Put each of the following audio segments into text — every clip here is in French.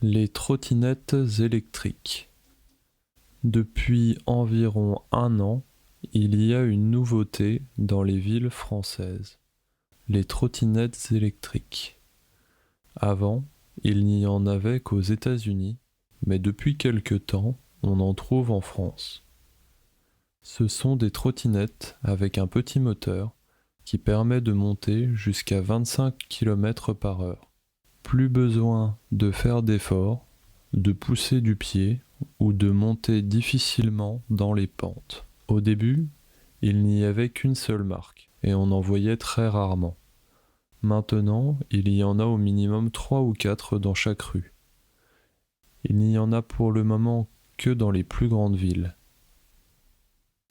Les trottinettes électriques. Depuis environ un an, il y a une nouveauté dans les villes françaises, les trottinettes électriques. Avant, il n'y en avait qu'aux États-Unis, mais depuis quelque temps, on en trouve en France. Ce sont des trottinettes avec un petit moteur qui permet de monter jusqu'à 25 km par heure. Plus besoin de faire d'efforts, de pousser du pied ou de monter difficilement dans les pentes. Au début, il n'y avait qu'une seule marque et on en voyait très rarement. Maintenant, il y en a au minimum 3 ou 4 dans chaque rue. Il n'y en a pour le moment que dans les plus grandes villes.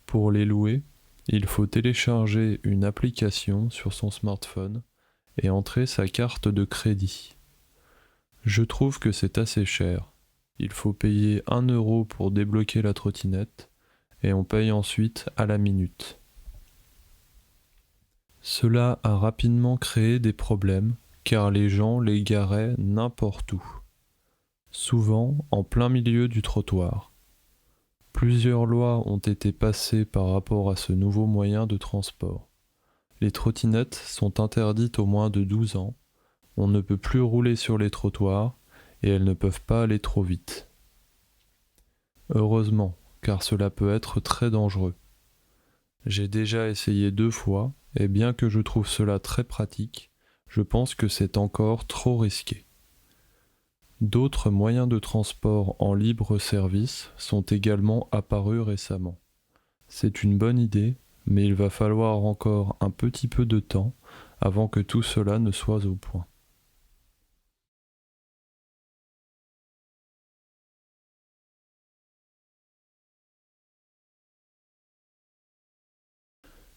Pour les louer, il faut télécharger une application sur son smartphone et entrer sa carte de crédit. Je trouve que c'est assez cher. Il faut payer 1 euro pour débloquer la trottinette et on paye ensuite à la minute. Cela a rapidement créé des problèmes car les gens les garaient n'importe où, souvent en plein milieu du trottoir. Plusieurs lois ont été passées par rapport à ce nouveau moyen de transport. Les trottinettes sont interdites aux moins de 12 ans, on ne peut plus rouler sur les trottoirs et elles ne peuvent pas aller trop vite. Heureusement, car cela peut être très dangereux. J'ai déjà essayé 2 fois, et bien que je trouve cela très pratique, je pense que c'est encore trop risqué. D'autres moyens de transport en libre service sont également apparus récemment. C'est une bonne idée, mais il va falloir encore un petit peu de temps avant que tout cela ne soit au point.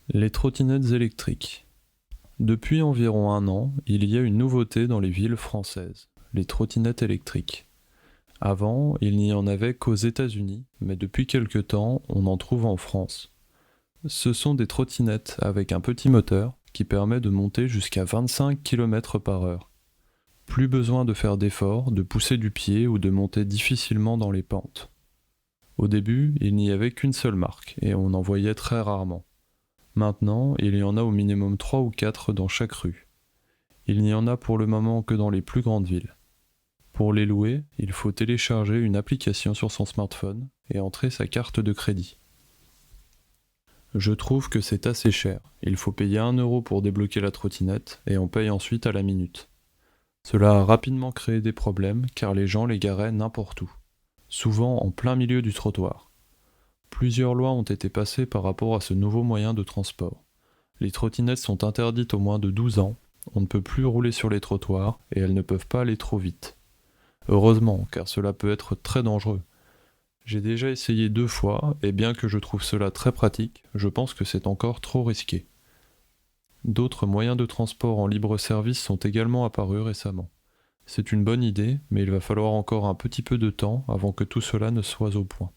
Les trottinettes électriques. Depuis environ un an, il y a une nouveauté dans les villes françaises, les trottinettes électriques. Avant, il n'y en avait qu'aux États-Unis, mais depuis quelque temps, on en trouve en France. Ce sont des trottinettes avec un petit moteur qui permet de monter jusqu'à 25 km par heure. Plus besoin de faire d'efforts, de pousser du pied ou de monter difficilement dans les pentes. Au début, il n'y avait qu'une seule marque et on en voyait très rarement. Maintenant, il y en a au minimum 3 ou 4 dans chaque rue. Il n'y en a pour le moment que dans les plus grandes villes. Pour les louer, il faut télécharger une application sur son smartphone et entrer sa carte de crédit. Je trouve que c'est assez cher. Il faut payer 1 euro pour débloquer la trottinette et on paye ensuite à la minute. Cela a rapidement créé des problèmes car les gens les garaient n'importe où, souvent en plein milieu du trottoir. Plusieurs lois ont été passées par rapport à ce nouveau moyen de transport. Les trottinettes sont interdites aux moins de 12 ans, on ne peut plus rouler sur les trottoirs et elles ne peuvent pas aller trop vite. Heureusement, car cela peut être très dangereux. J'ai déjà essayé 2 fois, et bien que je trouve cela très pratique, je pense que c'est encore trop risqué. D'autres moyens de transport en libre service sont également apparus récemment. C'est une bonne idée, mais il va falloir encore un petit peu de temps avant que tout cela ne soit au point.